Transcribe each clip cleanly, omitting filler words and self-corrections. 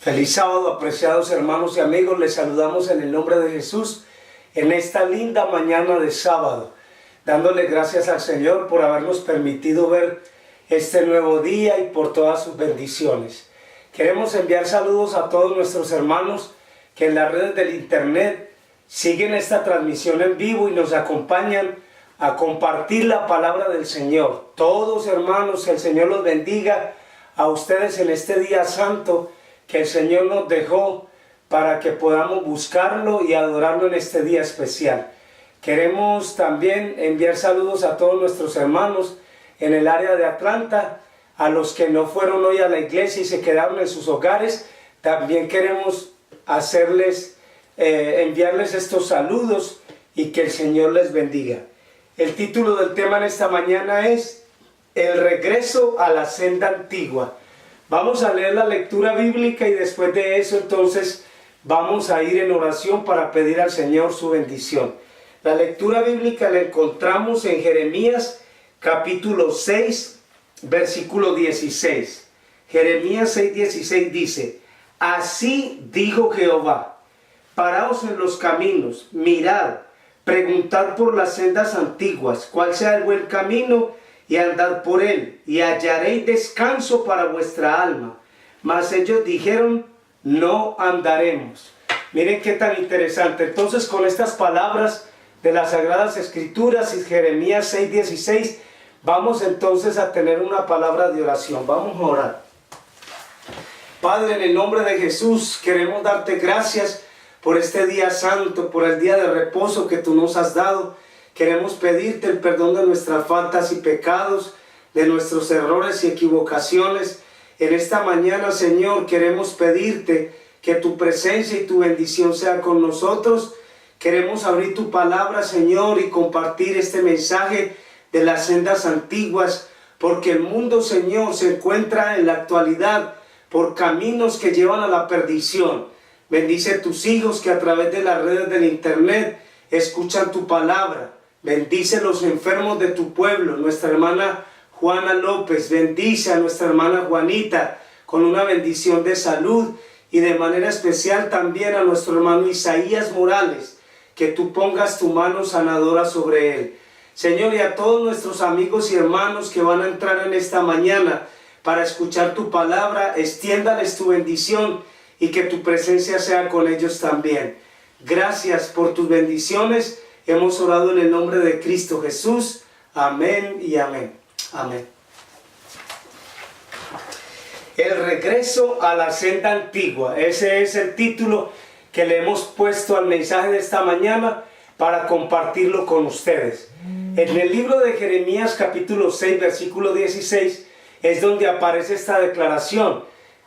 Feliz sábado, apreciados hermanos y amigos. Les saludamos en el nombre de Jesús en esta linda mañana de sábado, dándole gracias al Señor por habernos permitido ver este nuevo día y por todas sus bendiciones. Queremos enviar saludos a todos nuestros hermanos que en las redes del internet siguen esta transmisión en vivo y nos acompañan a compartir la palabra del Señor. Todos hermanos, que el Señor los bendiga a ustedes en este día santo que el Señor nos dejó para que podamos buscarlo y adorarlo en este día especial. Queremos también enviar saludos a todos nuestros hermanos en el área de Atlanta, a los que no fueron hoy a la iglesia y se quedaron en sus hogares. También queremos enviarles estos saludos y que el Señor les bendiga. El título del tema en esta mañana es El regreso a la senda antigua. Vamos a leer la lectura bíblica y después de eso entonces vamos a ir en oración para pedir al Señor su bendición. La lectura bíblica la encontramos en Jeremías capítulo 6, versículo 16. Jeremías 6:16 dice: Así dijo Jehová, paraos en los caminos, mirad, preguntad por las sendas antiguas, cuál sea el buen camino, y andad por él, y hallaréis descanso para vuestra alma. Mas ellos dijeron: no andaremos. Miren qué tan interesante. Entonces, con estas palabras de las Sagradas Escrituras y Jeremías 6:16, vamos entonces a tener una palabra de oración. Vamos a orar. Padre, en el nombre de Jesús, queremos darte gracias por este día santo, por el día de reposo que tú nos has dado. Queremos pedirte el perdón de nuestras faltas y pecados, de nuestros errores y equivocaciones. En esta mañana, Señor, queremos pedirte que tu presencia y tu bendición sean con nosotros. Queremos abrir tu palabra, Señor, y compartir este mensaje de las sendas antiguas, porque el mundo, Señor, se encuentra en la actualidad por caminos que llevan a la perdición. Bendice a tus hijos que a través de las redes del internet escuchan tu palabra. Bendice a los enfermos de tu pueblo, nuestra hermana Juana López. Bendice a nuestra hermana Juanita con una bendición de salud, y de manera especial también a nuestro hermano Isaías Morales, que tú pongas tu mano sanadora sobre él. Señor, y a todos nuestros amigos y hermanos que van a entrar en esta mañana para escuchar tu palabra, extiéndales tu bendición y que tu presencia sea con ellos también. Gracias por tus bendiciones. Hemos orado en el nombre de Cristo Jesús. Amén y amén. Amén. El regreso a la senda antigua. Ese es el título que le hemos puesto al mensaje de esta mañana para compartirlo con ustedes. En el libro de Jeremías capítulo 6, versículo 16, es donde aparece esta declaración.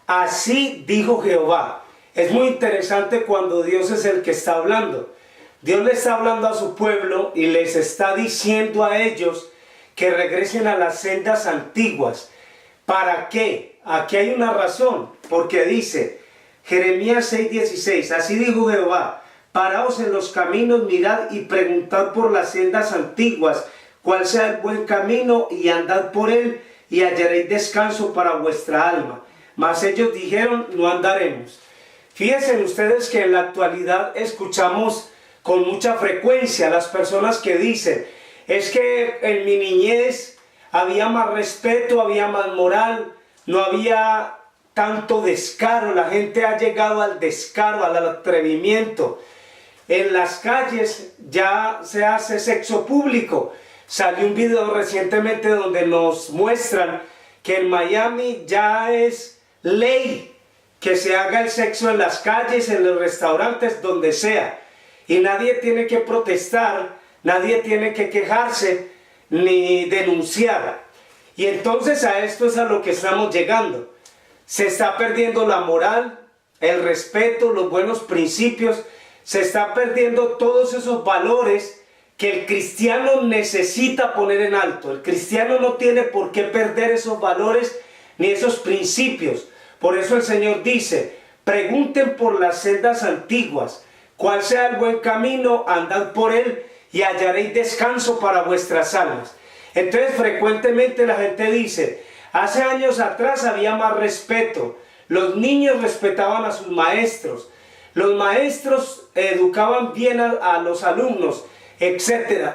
Así dijo Jehová. Es muy interesante cuando Dios es el que está hablando. Dios le está hablando a su pueblo y les está diciendo a ellos que regresen a las sendas antiguas. ¿Para qué? Aquí hay una razón, porque dice Jeremías 6:16, así dijo Jehová, paraos en los caminos, mirad y preguntad por las sendas antiguas, cuál sea el buen camino, y andad por él, y hallaréis descanso para vuestra alma. Mas ellos dijeron: no andaremos. Fíjense ustedes que en la actualidad escuchamos con mucha frecuencia las personas que dicen: es que en mi niñez había más respeto, había más moral, no había tanto descaro. La gente ha llegado al descaro, al atrevimiento. En las calles ya se hace sexo público. Salió un video recientemente donde nos muestran que en Miami ya es ley que se haga el sexo en las calles, en los restaurantes, donde sea. Y nadie tiene que protestar, nadie tiene que quejarse ni denunciar. Y entonces a esto es a lo que estamos llegando. Se está perdiendo la moral, el respeto, los buenos principios. Se está perdiendo todos esos valores que el cristiano necesita poner en alto. El cristiano no tiene por qué perder esos valores ni esos principios. Por eso el Señor dice: pregunten por las sendas antiguas, cuál sea el buen camino, andad por él y hallaréis descanso para vuestras almas. Entonces frecuentemente la gente dice: hace años atrás había más respeto, Los niños respetaban a sus maestros. Los maestros educaban bien a los alumnos, etc.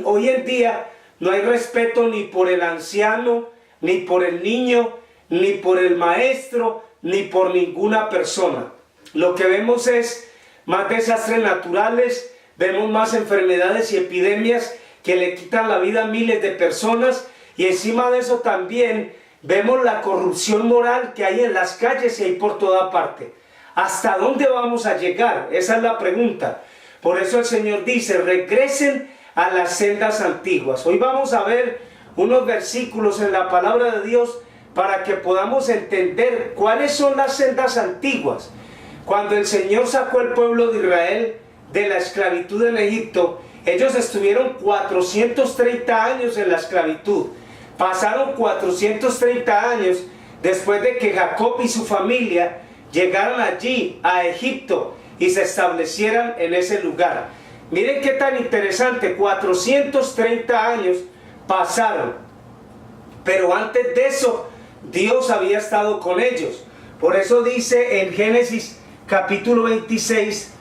Hoy en día no hay respeto ni por el anciano, ni por el niño, ni por el maestro, ni por ninguna persona. Lo que vemos es más desastres naturales, vemos más enfermedades y epidemias que le quitan la vida a miles de personas, y encima de eso también vemos la corrupción moral que hay en las calles y hay por toda parte. ¿Hasta dónde vamos a llegar? Esa es la pregunta. Por eso el Señor dice, regresen a las sendas antiguas. Hoy vamos a ver unos versículos en la palabra de Dios para que podamos entender cuáles son las sendas antiguas. Cuando el Señor sacó al pueblo de Israel de la esclavitud en Egipto, ellos estuvieron 430 años en la esclavitud. Pasaron 430 años después de que Jacob y su familia llegaran allí a Egipto y se establecieran en ese lugar. Miren qué tan interesante, 430 años pasaron, pero antes de eso Dios había estado con ellos. Por eso dice en Génesis capítulo 26,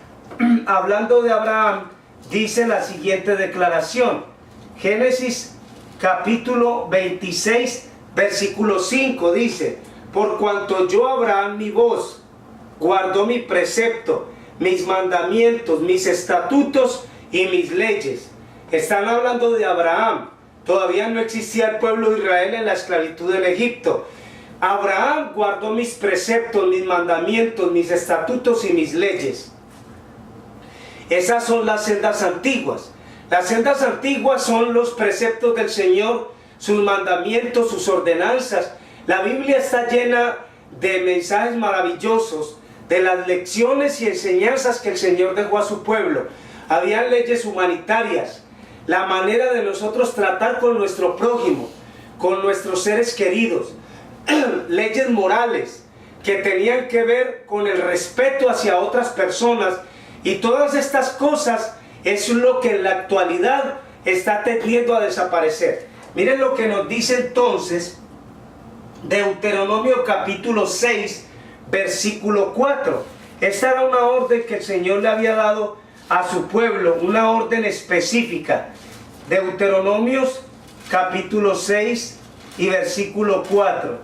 hablando de Abraham, dice la siguiente declaración. Génesis capítulo 26, versículo 5 dice, por cuanto yo Abraham mi voz, guardó mi precepto, mis mandamientos, mis estatutos y mis leyes. Están hablando de Abraham. Todavía no existía el pueblo de Israel en la esclavitud en Egipto. Abraham guardó mis preceptos, mis mandamientos, mis estatutos y mis leyes. Esas son las sendas antiguas. Las sendas antiguas son los preceptos del Señor, sus mandamientos, sus ordenanzas. La Biblia está llena de mensajes maravillosos, de las lecciones y enseñanzas que el Señor dejó a su pueblo. Había leyes humanitarias, la manera de nosotros tratar con nuestro prójimo, con nuestros seres queridos, leyes morales que tenían que ver con el respeto hacia otras personas, y todas estas cosas es lo que en la actualidad está tendiendo a desaparecer. Miren lo que nos dice entonces Deuteronomio capítulo 6, versículo 4. Esta era una orden que el Señor le había dado a su pueblo, una orden específica. Deuteronomios capítulo 6 y versículo 4.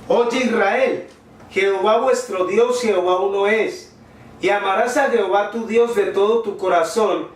Oye Israel, Jehová vuestro Dios, Jehová uno es, y amarás a Jehová tu Dios de todo tu corazón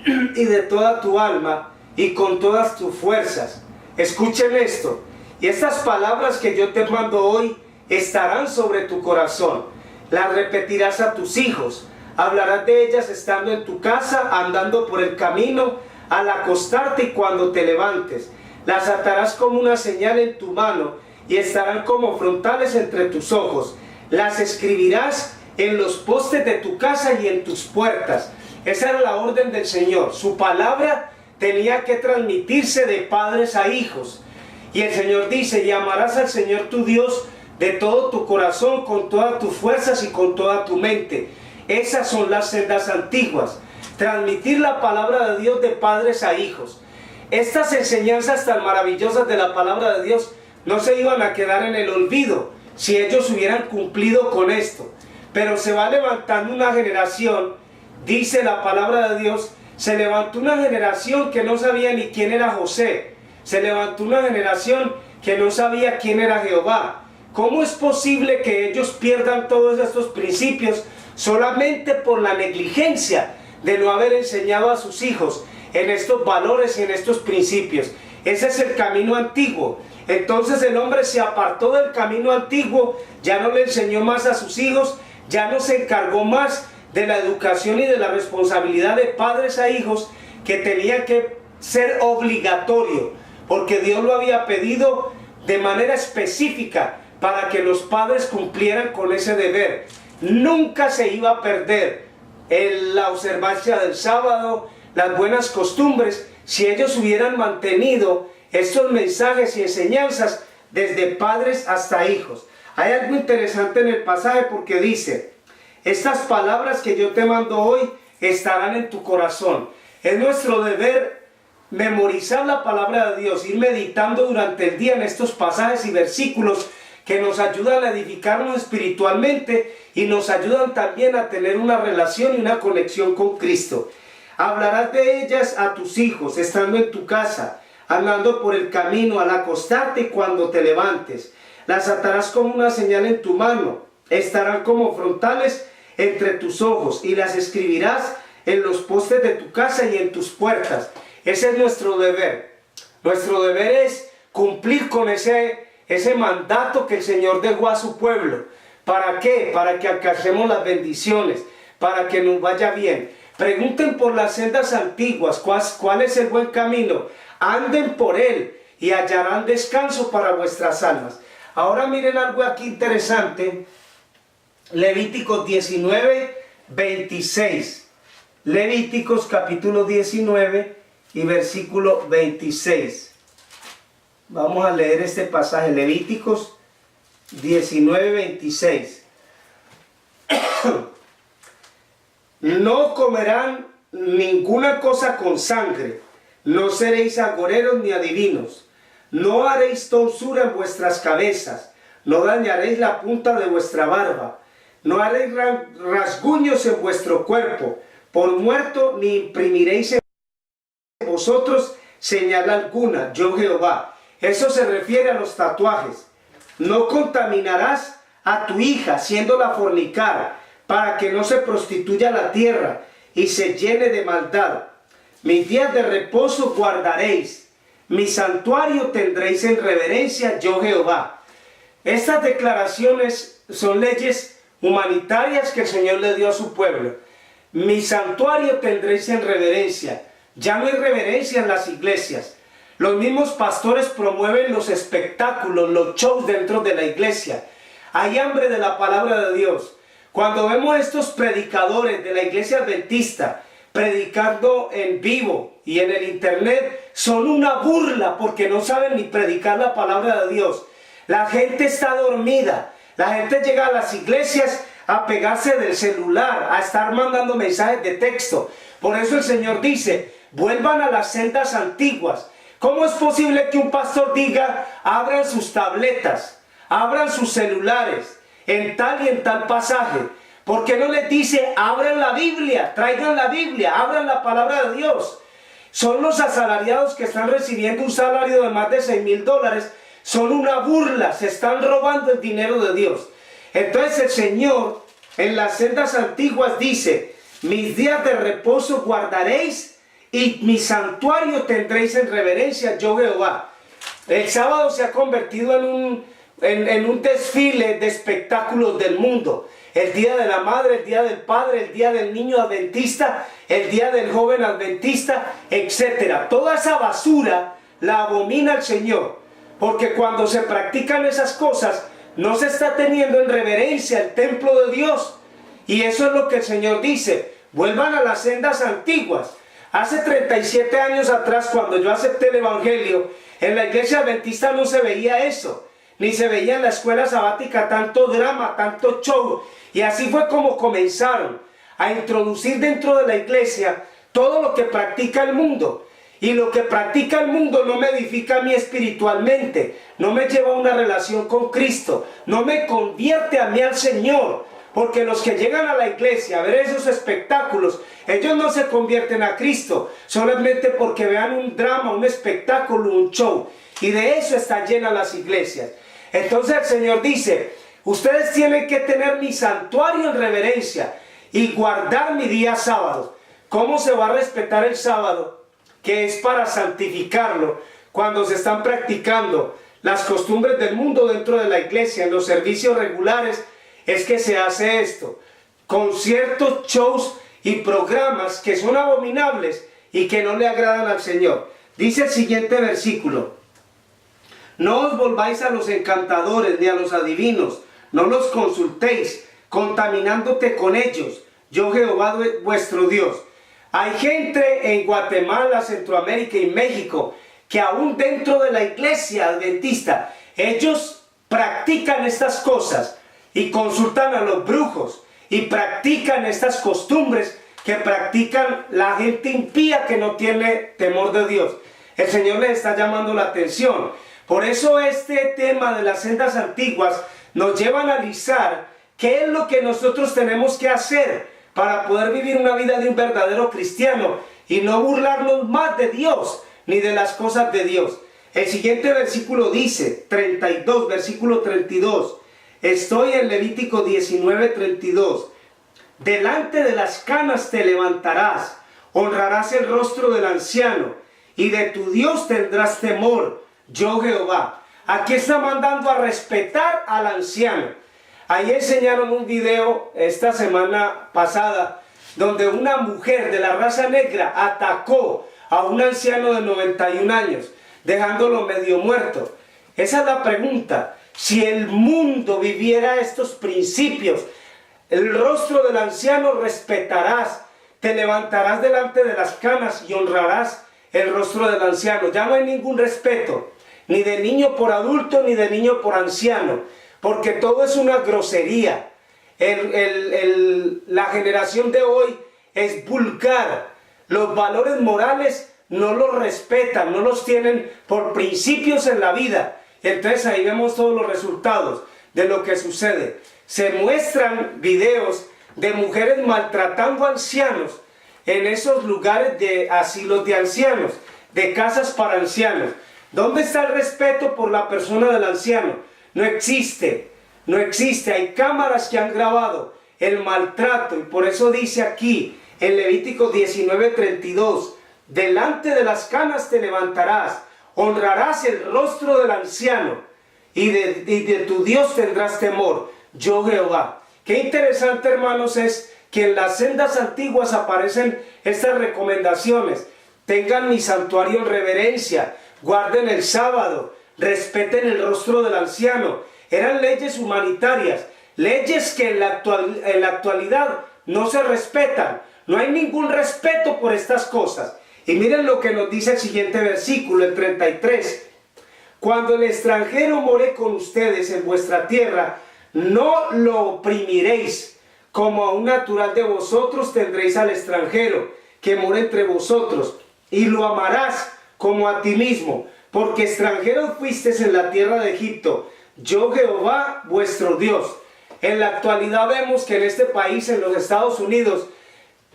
y de toda tu alma y con todas tus fuerzas. Escuchen esto, y estas palabras que yo te mando hoy estarán sobre tu corazón, las repetirás a tus hijos, hablarás de ellas estando en tu casa, andando por el camino, al acostarte y cuando te levantes. Las atarás como una señal en tu mano y estarán como frontales entre tus ojos. Las escribirás en los postes de tu casa y en tus puertas. Esa era la orden del Señor. Su palabra tenía que transmitirse de padres a hijos. Y el Señor dice, y amarás al Señor tu Dios de todo tu corazón, con todas tus fuerzas y con toda tu mente. Esas son las sendas antiguas. Transmitir la palabra de Dios de padres a hijos. Estas enseñanzas tan maravillosas de la palabra de Dios no se iban a quedar en el olvido si ellos hubieran cumplido con esto. Pero se va levantando una generación, dice la palabra de Dios, se levantó una generación que no sabía ni quién era José. Se levantó una generación que no sabía quién era Jehová. ¿Cómo es posible que ellos pierdan todos estos principios solamente por la negligencia de no haber enseñado a sus hijos en estos valores y en estos principios? Ese es el camino antiguo. Entonces el hombre se apartó del camino antiguo, ya no le enseñó más a sus hijos, ya no se encargó más de la educación y de la responsabilidad de padres a hijos, que tenía que ser obligatorio, porque Dios lo había pedido de manera específica para que los padres cumplieran con ese deber. Nunca se iba a perder la observancia del sábado, las buenas costumbres, si ellos hubieran mantenido estos mensajes y enseñanzas desde padres hasta hijos. Hay algo interesante en el pasaje porque dice, estas palabras que yo te mando hoy estarán en tu corazón. Es nuestro deber memorizar la palabra de Dios, ir meditando durante el día en estos pasajes y versículos que nos ayudan a edificarnos espiritualmente y nos ayudan también a tener una relación y una conexión con Cristo. Hablarás de ellas a tus hijos, estando en tu casa, andando por el camino, al acostarte y cuando te levantes. Las atarás como una señal en tu mano, estarán como frontales entre tus ojos, y las escribirás en los postes de tu casa y en tus puertas. Ese es nuestro deber. Nuestro deber es cumplir con ese mandato que el Señor dejó a su pueblo. ¿Para qué? Para que alcancemos las bendiciones, para que nos vaya bien. Pregunten por las sendas antiguas, ¿cuál es el buen camino? Anden por él y hallarán descanso para vuestras almas. Ahora miren algo aquí interesante. Levíticos 19, 26. Levíticos capítulo 19 y versículo 26. Vamos a leer este pasaje. Levíticos 19, 26. No comerán ninguna cosa con sangre. No seréis agoreros ni adivinos. No haréis tonsura en vuestras cabezas. No dañaréis la punta de vuestra barba. No haréis rasguños en vuestro cuerpo. Por muerto ni imprimiréis en vosotros señal alguna. Yo Jehová. Eso se refiere a los tatuajes. No contaminarás a tu hija haciéndola fornicar, para que no se prostituya la tierra y se llene de maldad. Mis días de reposo guardaréis. Mi santuario tendréis en reverencia, yo Jehová. Estas declaraciones son leyes humanitarias que el Señor le dio a su pueblo. Mi santuario tendréis en reverencia. Ya no hay reverencia en las iglesias. Los mismos pastores promueven los espectáculos, los shows dentro de la iglesia. Hay hambre de la palabra de Dios. Cuando vemos estos predicadores de la iglesia adventista predicando en vivo y en el internet, son una burla porque no saben ni predicar la palabra de Dios. La gente está dormida. La gente llega a las iglesias a pegarse del celular, a estar mandando mensajes de texto. Por eso el Señor dice, vuelvan a las sendas antiguas. ¿Cómo es posible que un pastor diga, abran sus tabletas, abran sus celulares, en tal y en tal pasaje? ¿Por qué no les dice, abran la Biblia, traigan la Biblia, abran la palabra de Dios? Son los asalariados que están recibiendo un salario de más de $6,000. Son una burla, se están robando el dinero de Dios. Entonces el Señor en las sendas antiguas dice, mis días de reposo guardaréis y mi santuario tendréis en reverencia, yo Jehová. El sábado se ha convertido en un desfile de espectáculos del mundo. El día de la madre, el día del padre, el día del niño adventista, el día del joven adventista, etc. Toda esa basura la abomina el Señor, porque cuando se practican esas cosas no se está teniendo en reverencia el templo de Dios. Y eso es lo que el Señor dice, vuelvan a las sendas antiguas. Hace 37 años atrás, cuando yo acepté el evangelio, en la iglesia adventista no se veía eso, ni se veía en la escuela sabática tanto drama, tanto show. Y así fue como comenzaron a introducir dentro de la iglesia todo lo que practica el mundo. Y lo que practica el mundo no me edifica a mí espiritualmente, no me lleva a una relación con Cristo, no me convierte a mí al Señor. Porque los que llegan a la iglesia a ver esos espectáculos, ellos no se convierten a Cristo solamente porque vean un drama, un espectáculo, un show. Y de eso están llenas las iglesias. Entonces el Señor dice, ustedes tienen que tener mi santuario en reverencia y guardar mi día sábado. ¿Cómo se va a respetar el sábado? Que es para santificarlo cuando se están practicando las costumbres del mundo dentro de la iglesia, en los servicios regulares. Es que se hace esto, conciertos, shows y programas que son abominables y que no le agradan al Señor. Dice el siguiente versículo, no os volváis a los encantadores ni a los adivinos, no los consultéis, contaminándote con ellos, yo Jehová vuestro Dios. Hay gente en Guatemala, Centroamérica y México que aún dentro de la iglesia adventista, ellos practican estas cosas y consultan a los brujos y practican estas costumbres que practican la gente impía que no tiene temor de Dios. El Señor les está llamando la atención, Por eso este tema de las sendas antiguas nos lleva a analizar qué es lo que nosotros tenemos que hacer para poder vivir una vida de un verdadero cristiano y no burlarnos más de Dios ni de las cosas de Dios. El siguiente versículo dice, 32, versículo 32. Estoy en Levítico 19, 32. Delante de las canas te levantarás, honrarás el rostro del anciano, y de tu Dios tendrás temor, yo Jehová. Aquí está mandando a respetar al anciano. Ahí enseñaron un video esta semana pasada, donde una mujer de la raza negra atacó a un anciano de 91 años, dejándolo medio muerto. Esa es la pregunta. Si el mundo viviera estos principios, el rostro del anciano respetarás, te levantarás delante de las canas y honrarás el rostro del anciano. Ya no hay ningún respeto, ni de niño por adulto, ni de niño por anciano, porque todo es una grosería. La generación de hoy es vulgar. Los valores morales no los respetan, no los tienen por principios en la vida. Entonces ahí vemos todos los resultados de lo que sucede. Se muestran videos de mujeres maltratando a ancianos en esos lugares de asilos de ancianos, de casas para ancianos. ¿Dónde está el respeto por la persona del anciano? No existe, no existe. Hay cámaras que han grabado el maltrato, y por eso dice aquí en Levítico 19, 32, delante de las canas te levantarás, honrarás el rostro del anciano, y de tu Dios tendrás temor, yo Jehová. Qué interesante, hermanos, es que en las sendas antiguas aparecen estas recomendaciones. Tengan mi santuario en reverencia, guarden el sábado, respeten el rostro del anciano. Eran leyes humanitarias, leyes que en la actualidad no se respetan. No hay ningún respeto por estas cosas. Y miren lo que nos dice el siguiente versículo, el 33. Cuando el extranjero more con ustedes en vuestra tierra, no lo oprimiréis. Como a un natural de vosotros tendréis al extranjero que mora entre vosotros, y lo amarás como a ti mismo, porque extranjeros fuisteis en la tierra de Egipto, yo Jehová vuestro Dios. En la actualidad vemos que en este país, en los Estados Unidos,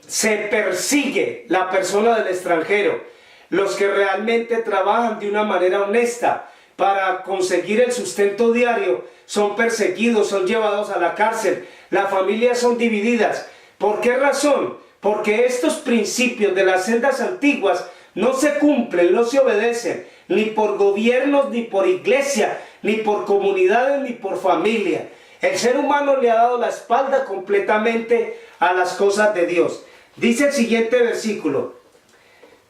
se persigue la persona del extranjero. Los que realmente trabajan de una manera honesta para conseguir el sustento diario son perseguidos, son llevados a la cárcel. Las familias son divididas. ¿Por qué razón? Porque estos principios de las sendas antiguas no se cumplen, no se obedecen, ni por gobiernos, ni por iglesia, ni por comunidades, ni por familia. El ser humano le ha dado la espalda completamente a las cosas de Dios. Dice el siguiente versículo: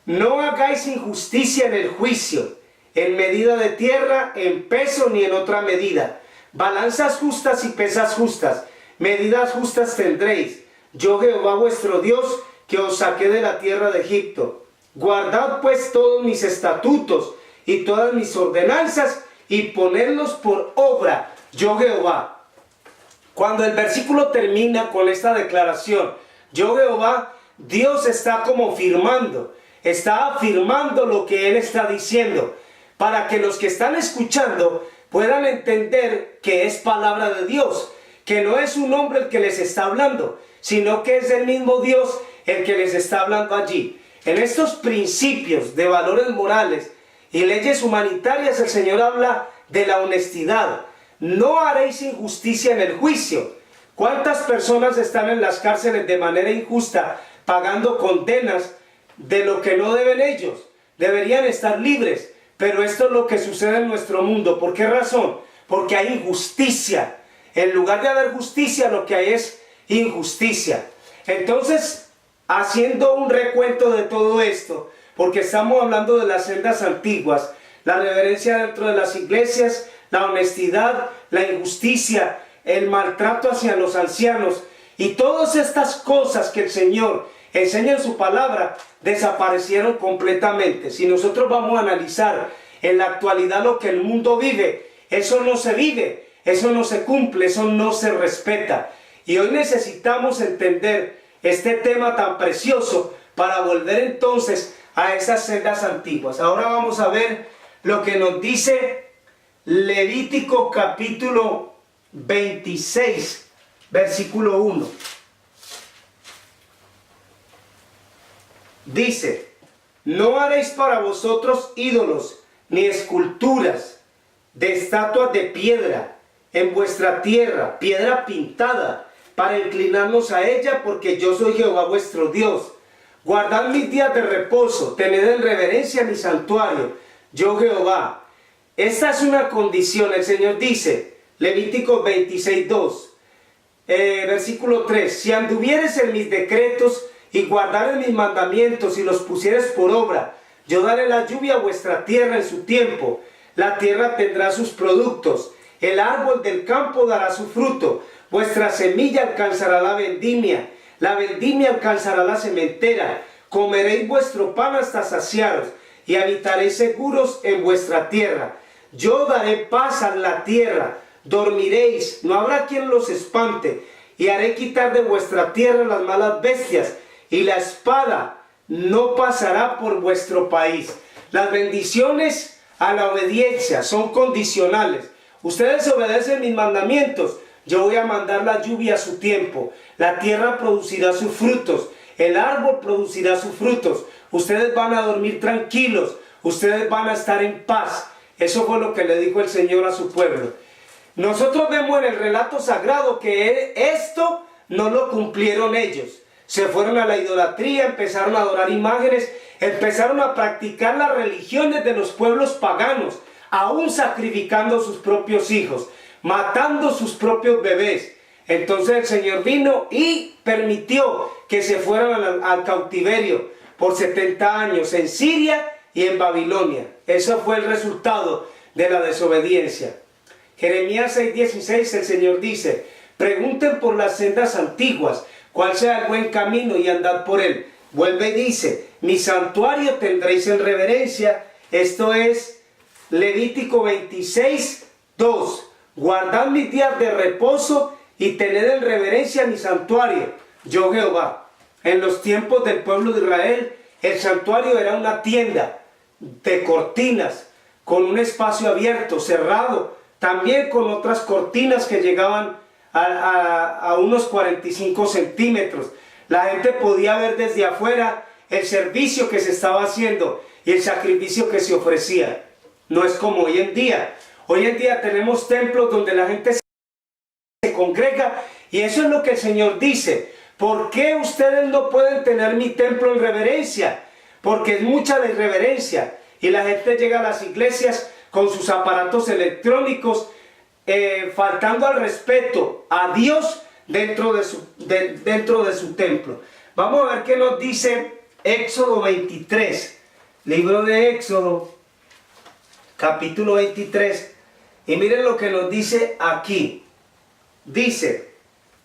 no hagáis injusticia en el juicio, en medida de tierra, en peso ni en otra medida. Balanzas justas y pesas justas, medidas justas tendréis. Yo Jehová vuestro Dios, que os saqué de la tierra de Egipto. Guardad pues todos mis estatutos y todas mis ordenanzas, y ponedlos por obra, yo Jehová. Cuando el versículo termina con esta declaración, yo Jehová, Dios está como firmando, está afirmando lo que Él está diciendo, para que los que están escuchando puedan entender que es palabra de Dios, que no es un hombre el que les está hablando, sino que es el mismo Dios el que les está hablando allí. En estos principios de valores morales y leyes humanitarias, el Señor habla de la honestidad. No haréis injusticia en el juicio. ¿Cuántas personas están en las cárceles de manera injusta, pagando condenas de lo que no deben ellos? Deberían estar libres, pero esto es lo que sucede en nuestro mundo. ¿Por qué razón? Porque hay injusticia. En lugar de haber justicia, lo que hay es injusticia. Entonces, haciendo un recuento de todo esto, porque estamos hablando de las sendas antiguas, la reverencia dentro de las iglesias, la honestidad, la injusticia, el maltrato hacia los ancianos, y todas estas cosas que el Señor enseña en su palabra, desaparecieron completamente. Si nosotros vamos a analizar en la actualidad lo que el mundo vive, eso no se vive, eso no se cumple, eso no se respeta. Y hoy necesitamos entender este tema tan precioso para volver entonces a esas sendas antiguas. Ahora vamos a ver lo que nos dice Levítico capítulo 26, versículo 1. Dice: no haréis para vosotros ídolos ni esculturas de estatuas de piedra en vuestra tierra, piedra pintada, para inclinarnos a ella, porque yo soy Jehová vuestro Dios. Guardad mis días de reposo, tened en reverencia mi santuario, yo Jehová. Esta es una condición. El Señor dice, Levítico 26, 2, versículo 3, si anduvieres en mis decretos y guardares mis mandamientos y los pusieres por obra, yo daré la lluvia a vuestra tierra en su tiempo, la tierra tendrá sus productos, el árbol del campo dará su fruto, vuestra semilla alcanzará la vendimia alcanzará la sementera, comeréis vuestro pan hasta saciaros y habitaréis seguros en vuestra tierra. Yo daré paz a la tierra, dormiréis, no habrá quien los espante, y haré quitar de vuestra tierra las malas bestias, y la espada no pasará por vuestro país. Las bendiciones a la obediencia son condicionales. Ustedes obedecen mis mandamientos, yo voy a mandar la lluvia a su tiempo, la tierra producirá sus frutos, el árbol producirá sus frutos, ustedes van a dormir tranquilos, ustedes van a estar en paz. Eso fue lo que le dijo el Señor a su pueblo. Nosotros vemos en el relato sagrado que esto no lo cumplieron ellos. Se fueron a la idolatría, empezaron a adorar imágenes, empezaron a practicar las religiones de los pueblos paganos, aún sacrificando sus propios hijos, matando sus propios bebés. Entonces el Señor vino y permitió que se fueran al cautiverio por 70 años en Siria y en Babilonia. Eso fue el resultado de la desobediencia. Jeremías 6:16, el Señor dice: pregunten por las sendas antiguas, cuál sea el buen camino, y andad por él. Vuelve y dice: mi santuario tendréis en reverencia. Esto es Levítico 26:2. Guardad mis días de reposo y tened en reverencia mi santuario, yo Jehová. En los tiempos del pueblo de Israel, el santuario era una tienda de cortinas, con un espacio abierto, cerrado, también con otras cortinas que llegaban a unos 45 centímetros. La gente podía ver desde afuera el servicio que se estaba haciendo y el sacrificio que se ofrecía. No es como hoy en día. Hoy en día tenemos templos donde la gente se congrega, y eso es lo que el Señor dice: ¿por qué ustedes no pueden tener mi templo en reverencia? Porque es mucha la irreverencia, y la gente llega a las iglesias con sus aparatos electrónicos, faltando al respeto a Dios dentro de su templo. Vamos a ver qué nos dice Éxodo 23, libro de Éxodo, capítulo 23, y miren lo que nos dice aquí. Dice: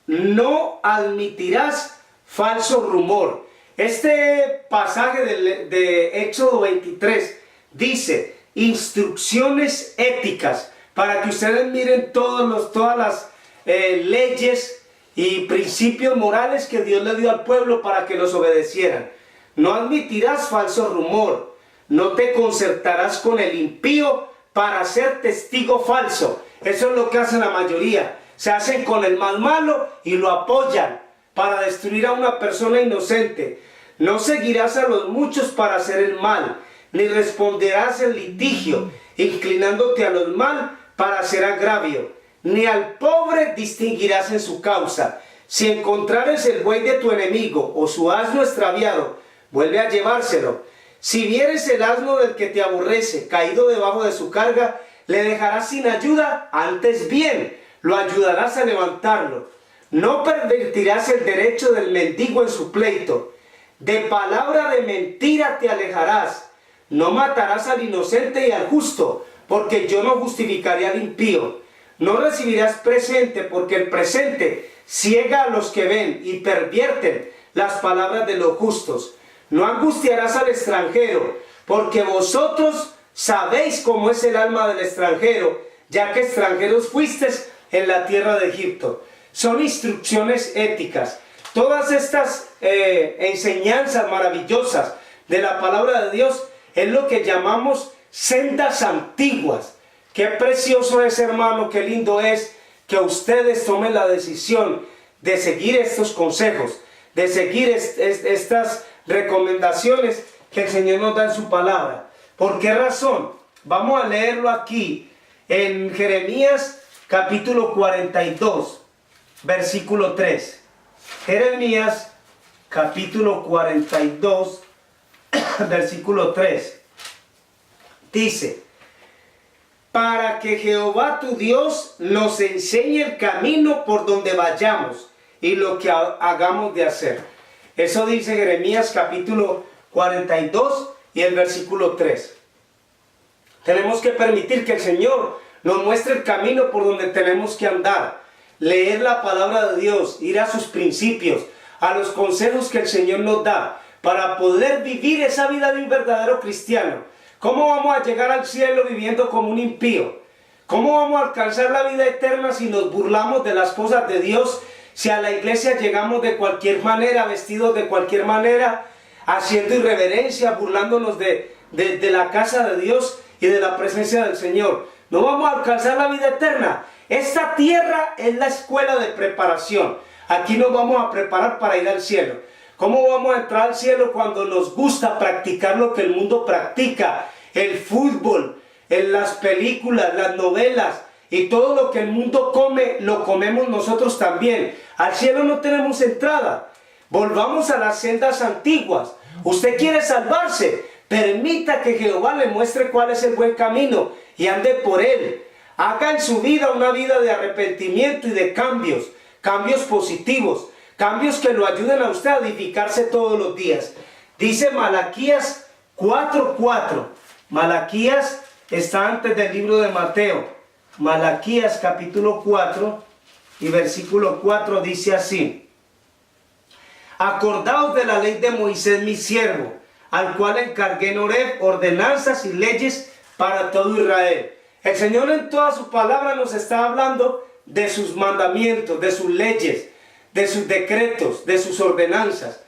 no admitirás falso rumor. Este pasaje de Éxodo 23 dice instrucciones éticas, para que ustedes miren todas las leyes y principios morales que Dios le dio al pueblo para que los obedecieran. No admitirás falso rumor, no te concertarás con el impío para ser testigo falso. Eso es lo que hacen la mayoría. Se hacen con el más malo y lo apoyan para destruir a una persona inocente. No seguirás a los muchos para hacer el mal, ni responderás en litigio, inclinándote a los mal para hacer agravio, ni al pobre distinguirás en su causa. Si encontrares el buey de tu enemigo o su asno extraviado, vuelve a llevárselo. Si vieres el asno del que te aborrece caído debajo de su carga, le dejarás sin ayuda, antes bien lo ayudarás a levantarlo. No pervertirás el derecho del mendigo en su pleito. De palabra de mentira te alejarás. No matarás al inocente y al justo, porque yo no justificaré al impío. No recibirás presente, porque el presente ciega a los que ven y pervierten las palabras de los justos. No angustiarás al extranjero, porque vosotros sabéis cómo es el alma del extranjero, ya que extranjeros fuisteis en la tierra de Egipto. Son instrucciones éticas. Todas estas enseñanzas maravillosas de la palabra de Dios es lo que llamamos sendas antiguas, Qué precioso es, hermano, qué lindo es que ustedes tomen la decisión de seguir estos consejos, de seguir estas recomendaciones que el Señor nos da en su palabra. ¿Por qué razón? Vamos a leerlo aquí en Jeremías capítulo 42, versículo 3. Jeremías capítulo 42, versículo 3. Dice: para que Jehová tu Dios nos enseñe el camino por donde vayamos y lo que hagamos de hacer. Eso dice Jeremías capítulo 42 y el versículo 3. Tenemos que permitir que el Señor nos muestre el camino por donde tenemos que andar. Leer la palabra de Dios, ir a sus principios, a los consejos que el Señor nos da, para poder vivir esa vida de un verdadero cristiano. ¿Cómo vamos a llegar al cielo viviendo como un impío? ¿Cómo vamos a alcanzar la vida eterna si nos burlamos de las cosas de Dios? Si a la iglesia llegamos de cualquier manera, vestidos de cualquier manera, haciendo irreverencia, burlándonos de la casa de Dios y de la presencia del Señor. No vamos a alcanzar la vida eterna. Esta tierra es la escuela de preparación. Aquí nos vamos a preparar para ir al cielo. ¿Cómo vamos a entrar al cielo cuando nos gusta practicar lo que el mundo practica? El fútbol, en las películas, las novelas y todo lo que el mundo come, lo comemos nosotros también. Al cielo no tenemos entrada. Volvamos a las sendas antiguas. Usted quiere salvarse, permita que Jehová le muestre cuál es el buen camino y ande por él. Haga en su vida una vida de arrepentimiento y de cambios positivos, cambios que lo ayuden a usted a edificarse todos los días. Dice Malaquías 4:4. Malaquías está antes del libro de Mateo. Malaquías capítulo 4 y versículo 4 dice así: acordaos de la ley de Moisés mi siervo, al cual encargué en Horeb ordenanzas y leyes para todo Israel. El Señor en toda su palabra nos está hablando de sus mandamientos, de sus leyes, de sus decretos, de sus ordenanzas.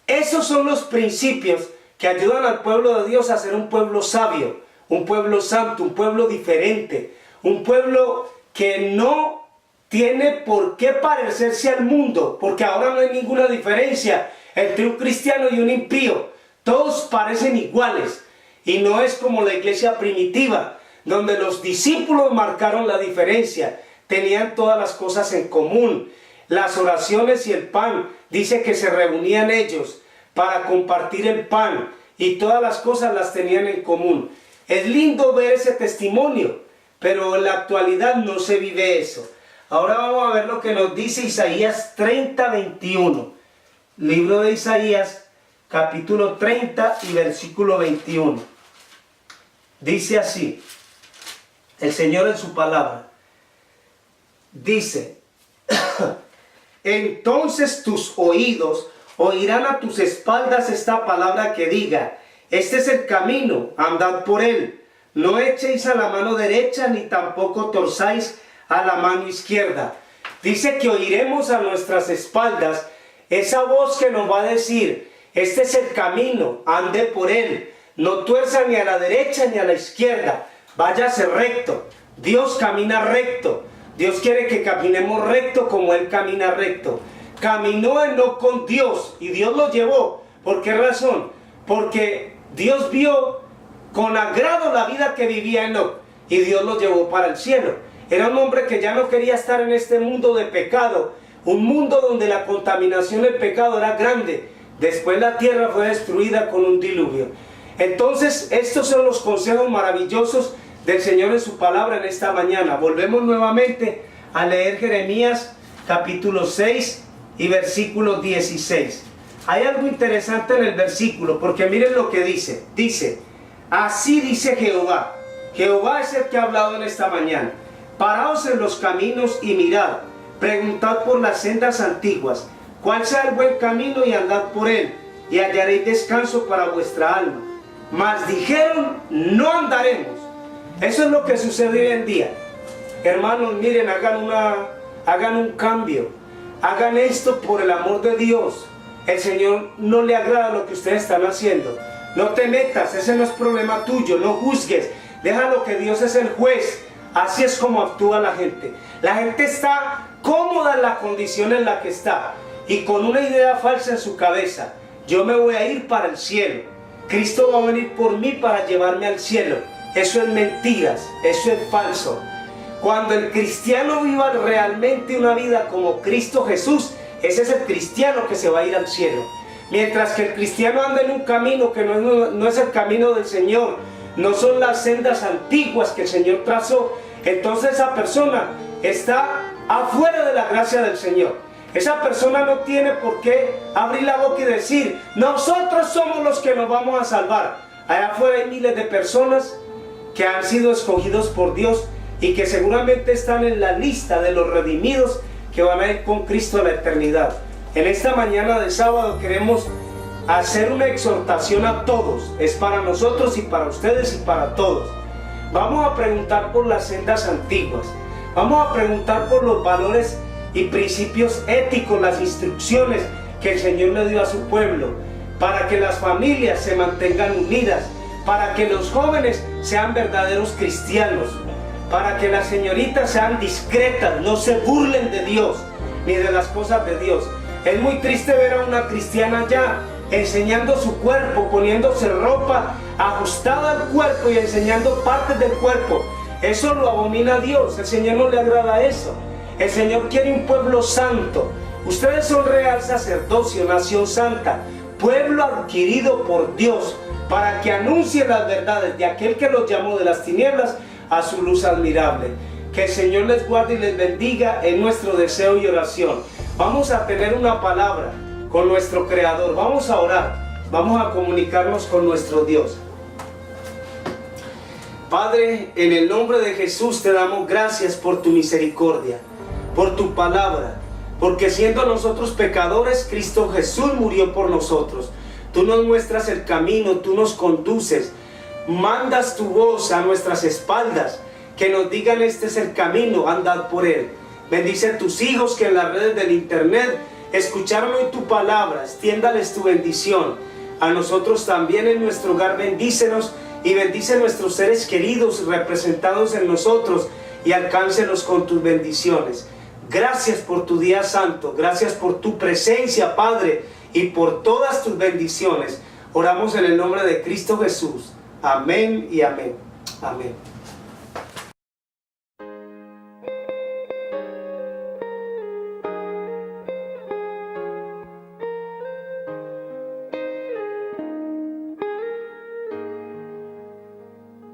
Esos son los principios que ayudan al pueblo de Dios a ser un pueblo sabio, un pueblo santo, un pueblo diferente, un pueblo que no tiene por qué parecerse al mundo, porque ahora no hay ninguna diferencia entre un cristiano y un impío. Todos parecen iguales y no es como la iglesia primitiva, donde los discípulos marcaron la diferencia, tenían todas las cosas en común. Las oraciones y el pan, dice que se reunían ellos para compartir el pan y todas las cosas las tenían en común. Es lindo ver ese testimonio, pero en la actualidad no se vive eso. Ahora vamos a ver lo que nos dice Isaías 30:21. Libro de Isaías, capítulo 30 y versículo 21. Dice así, el Señor en su palabra. Dice: entonces tus oídos oirán a tus espaldas esta palabra que diga: este es el camino, andad por él. No echéis a la mano derecha, ni tampoco torzáis a la mano izquierda. Dice que oiremos a nuestras espaldas esa voz que nos va a decir: este es el camino, ande por él. No tuerza ni a la derecha ni a la izquierda. Váyase recto. Dios camina recto. Dios quiere que caminemos recto como él camina recto. Caminó Enoc con Dios y Dios lo llevó. ¿Por qué razón? Porque Dios vio con agrado la vida que vivía Enoc y Dios lo llevó para el cielo. Era un hombre que ya no quería estar en este mundo de pecado, un mundo donde la contaminación del pecado era grande. Después la tierra fue destruida con un diluvio. Entonces, estos son los consejos maravillosos del Señor en su palabra en esta mañana. Volvemos nuevamente a leer Jeremías capítulo 6 y versículo 16. Hay algo interesante en el versículo, porque miren lo que dice. Dice: así dice Jehová. Jehová es el que ha hablado en esta mañana. Paraos en los caminos y mirad, preguntad por las sendas antiguas, cuál sea el buen camino y andad por él, y hallaréis descanso para vuestra alma. Mas dijeron: no andaremos. Eso es lo que sucede hoy en día. Hermanos, miren, hagan un cambio. Hagan esto por el amor de Dios. El Señor no le agrada lo que ustedes están haciendo. No te metas, ese no es problema tuyo. No juzgues. Déjalo que Dios es el juez. Así es como actúa la gente. La gente está cómoda en la condición en la que está y con una idea falsa en su cabeza. Yo me voy a ir para el cielo. Cristo va a venir por mí para llevarme al cielo. Eso es mentiras, eso es falso. Cuando el cristiano viva realmente una vida como Cristo Jesús, ese es el cristiano que se va a ir al cielo. Mientras que el cristiano anda en un camino que no es el camino del Señor, no son las sendas antiguas que el Señor trazó, entonces esa persona está afuera de la gracia del Señor. Esa persona no tiene por qué abrir la boca y decir, nosotros somos los que nos vamos a salvar. Allá afuera hay miles de personas que han sido escogidos por Dios y que seguramente están en la lista de los redimidos que van a ir con Cristo a la eternidad. En esta mañana de sábado queremos hacer una exhortación a todos. Es para nosotros y para ustedes y para todos. Vamos a preguntar por las sendas antiguas. Vamos a preguntar por los valores y principios éticos, las instrucciones que el Señor le dio a su pueblo, para que las familias se mantengan unidas, para que los jóvenes sean verdaderos cristianos, para que las señoritas sean discretas, no se burlen de Dios ni de las cosas de Dios. Es muy triste ver a una cristiana ya enseñando su cuerpo, poniéndose ropa ajustada al cuerpo y enseñando partes del cuerpo. Eso lo abomina Dios. El Señor no le agrada eso. El Señor quiere un pueblo santo. Ustedes son real sacerdocio, nación santa, pueblo adquirido por Dios, para que anuncien las verdades de aquel que los llamó de las tinieblas a su luz admirable. Que el Señor les guarde y les bendiga en nuestro deseo y oración. Vamos a tener una palabra con nuestro Creador. Vamos a orar. Vamos a comunicarnos con nuestro Dios. Padre, en el nombre de Jesús te damos gracias por tu misericordia, por tu palabra, porque siendo nosotros pecadores, Cristo Jesús murió por nosotros. Tú nos muestras el camino, tú nos conduces, mandas tu voz a nuestras espaldas, que nos digan este es el camino, andad por él. Bendice a tus hijos que en las redes del internet escucharon hoy tu palabra, extiéndales tu bendición. A nosotros también en nuestro hogar bendícenos y bendice a nuestros seres queridos representados en nosotros y alcáncelos con tus bendiciones. Gracias por tu día santo, gracias por tu presencia, Padre, y por todas tus bendiciones. Oramos en el nombre de Cristo Jesús. Amén y amén. Amén.